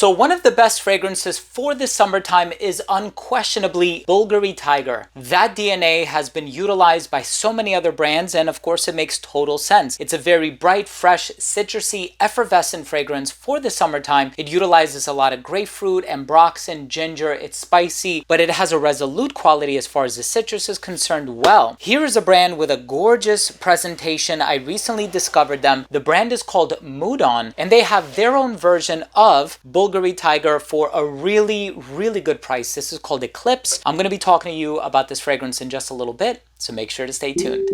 So one of the best fragrances for the summertime is unquestionably Bvlgari Tygar. That DNA has been utilized by so many other brands, and of course it makes total sense. It's a very bright, fresh, citrusy, effervescent fragrance for the summertime. It utilizes a lot of grapefruit, ambroxan, ginger. It's spicy, but it has a resolute quality as far as the citrus is concerned. Well, here is a brand with a gorgeous presentation. I recently discovered them. The brand is called Moudon, and they have their own version of Bvlgari Tygar for a really, really good price. This is called Eclipse. I'm going to be talking to you about this fragrance in just a little bit, so make sure to stay tuned.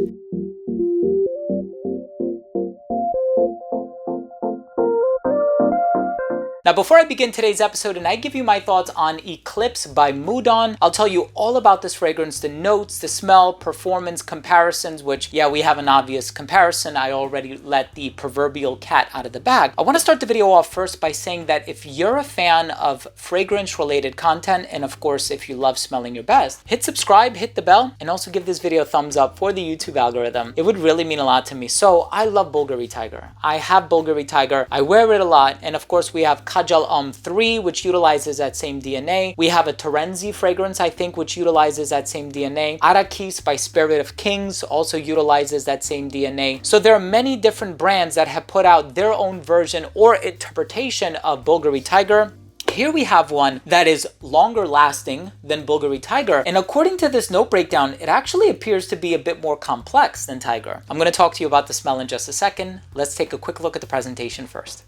Now, before I begin today's episode and I give you my thoughts on Eclipse by Moudon, I'll tell you all about this fragrance, the notes, the smell, performance, comparisons, which, yeah, we have an obvious comparison. I already let the proverbial cat out of the bag. I want to start the video off first by saying that if you're a fan of fragrance-related content, and of course, if you love smelling your best, hit subscribe, hit the bell, and also give this video a thumbs up for the YouTube algorithm. It would really mean a lot to me. So I love Bvlgari Tygar. I have Bvlgari Tygar. I wear it a lot, and of course, we have Kajal 3, which utilizes that same DNA. We have a Terenzi fragrance, I think, which utilizes that same DNA. Arakis by Spirit of Kings also utilizes that same DNA. So there are many different brands that have put out their own version or interpretation of Bvlgari Tygar. Here we have one that is longer lasting than Bvlgari Tygar. And according to this note breakdown, it actually appears to be a bit more complex than Tygar. I'm going to talk to you about the smell in just a second. Let's take a quick look at the presentation first.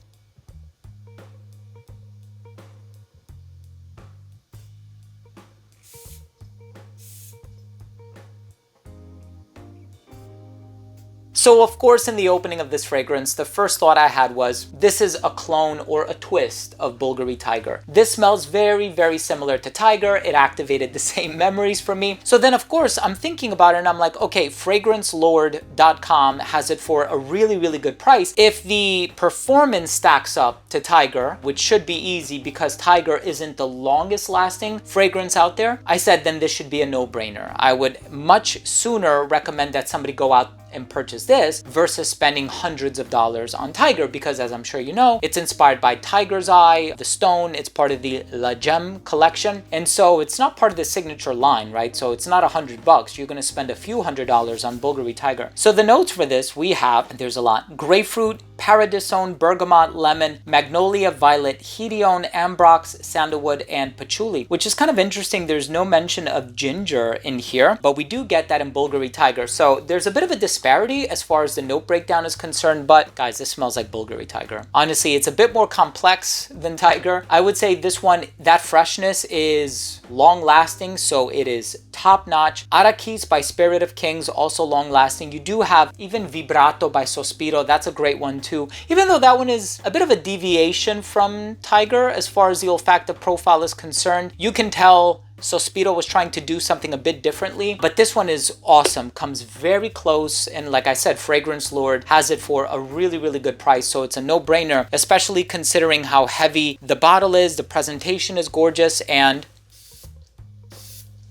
So of course, in the opening of this fragrance, the first thought I had was, this is a clone or a twist of Bvlgari Tygar. This smells very, very similar to Tygar. It activated the same memories for me. So then of course, I'm thinking about it and I'm like, okay, FragranceLord.com has it for a really, really good price. If the performance stacks up to Tygar, which should be easy because Tygar isn't the longest lasting fragrance out there, I said then this should be a no-brainer. I would much sooner recommend that somebody go out and purchase this versus spending hundreds of dollars on Tygar, because as I'm sure you know, it's inspired by Tiger's Eye, the stone. It's part of the La Gem collection, and so it's not part of the signature line, right? So it's not $100. You're going to spend a few $100s on Bvlgari Tygar. So the notes for this we have, there's a lot: grapefruit, paradisone, bergamot, lemon, magnolia, violet, hedione, ambrox, sandalwood, and patchouli, which is kind of interesting. There's no mention of ginger in here, but we do get that in Bvlgari Tygar. So there's a bit of a disparity as far as the note breakdown is concerned, but guys, this smells like Bvlgari Tygar. Honestly, it's a bit more complex than Tygar. I would say this one, that freshness is long lasting, so it is top notch. Arakis by Spirit of Kings, also long lasting. You do have even Vibrato by Sospiro. That's a great one too, even though that one is a bit of a deviation from Tygar as far as the olfactive profile is concerned. You can tell Sospiro was trying to do something a bit differently, but this one is awesome, comes very close, and like I said, Fragrance Lord has it for a really, really good price, so it's a no-brainer, especially considering how heavy the bottle is. The presentation is gorgeous, and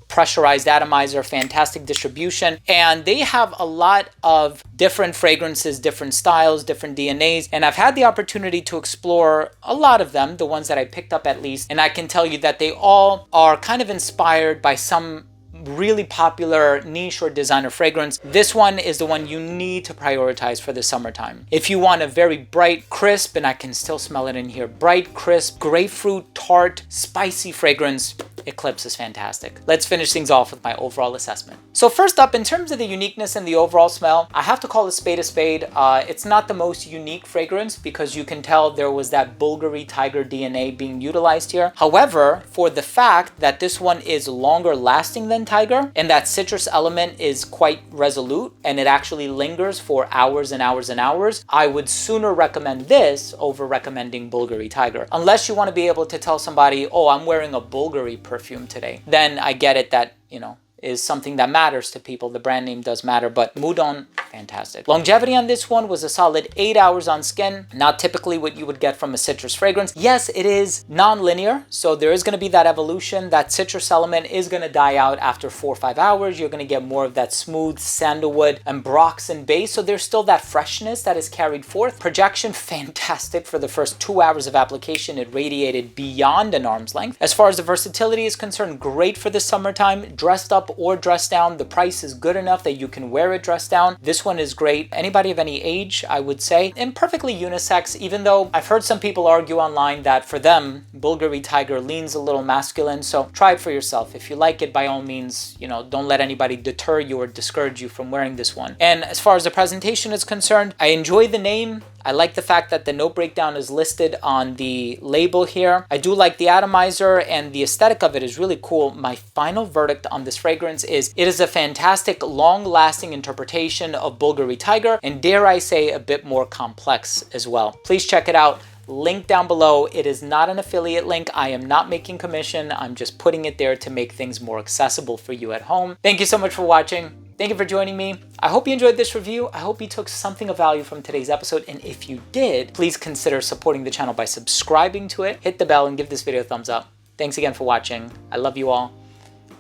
pressurized atomizer, fantastic distribution, and they have a lot of different fragrances, different styles, different DNAs, and I've had the opportunity to explore a lot of them, the ones that I picked up at least, and I can tell you that they all are kind of inspired by some really popular niche or designer fragrance. This one is the one you need to prioritize for the summertime. If you want a very bright, crisp, and I can still smell it in here, bright, crisp, grapefruit, tart, spicy fragrance, Eclipse is fantastic. Let's finish things off with my overall assessment. So first up, in terms of the uniqueness and the overall smell, I have to call a spade a spade. It's not the most unique fragrance because you can tell there was that Bvlgari Tygar DNA being utilized here. However, for the fact that this one is longer lasting than Tygar and that citrus element is quite resolute and it actually lingers for hours and hours and hours, I would sooner recommend this over recommending Bvlgari Tygar. Unless you want to be able to tell somebody, oh, I'm wearing a Bvlgari perfume today, then I get it that, you know, is something that matters to people. The brand name does matter, but Moudon, fantastic. Longevity on this one was a solid 8 hours on skin. Not typically what you would get from a citrus fragrance. Yes, it is non-linear, so there is going to be that evolution. That citrus element is going to die out after 4 or 5 hours. You're going to get more of that smooth sandalwood and ambroxan base, so there's still that freshness that is carried forth. Projection, fantastic. For the first 2 hours of application, it radiated beyond an arm's length. As far as the versatility is concerned, great for the summertime, dressed up or dressed down. The price is good enough that you can wear it dressed down. This one is great. Anybody of any age, I would say, and perfectly unisex, even though I've heard some people argue online that for them, Bvlgari Tygar leans a little masculine, so try it for yourself. If you like it, by all means, don't let anybody deter you or discourage you from wearing this one. And as far as the presentation is concerned, I enjoy the name. I like the fact that the note breakdown is listed on the label here. I do like the atomizer, and the aesthetic of it is really cool. My final verdict on this fragrance is it is a fantastic, long-lasting interpretation of Bvlgari Tygar, and dare I say, a bit more complex as well. Please check it out. Link down below. It is not an affiliate link. I am not making commission. I'm just putting it there to make things more accessible for you at home. Thank you so much for watching. Thank you for joining me. I hope you enjoyed this review. I hope you took something of value from today's episode. And if you did, please consider supporting the channel by subscribing to it. Hit the bell and give this video a thumbs up. Thanks again for watching. I love you all.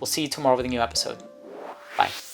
We'll see you tomorrow with a new episode. Bye.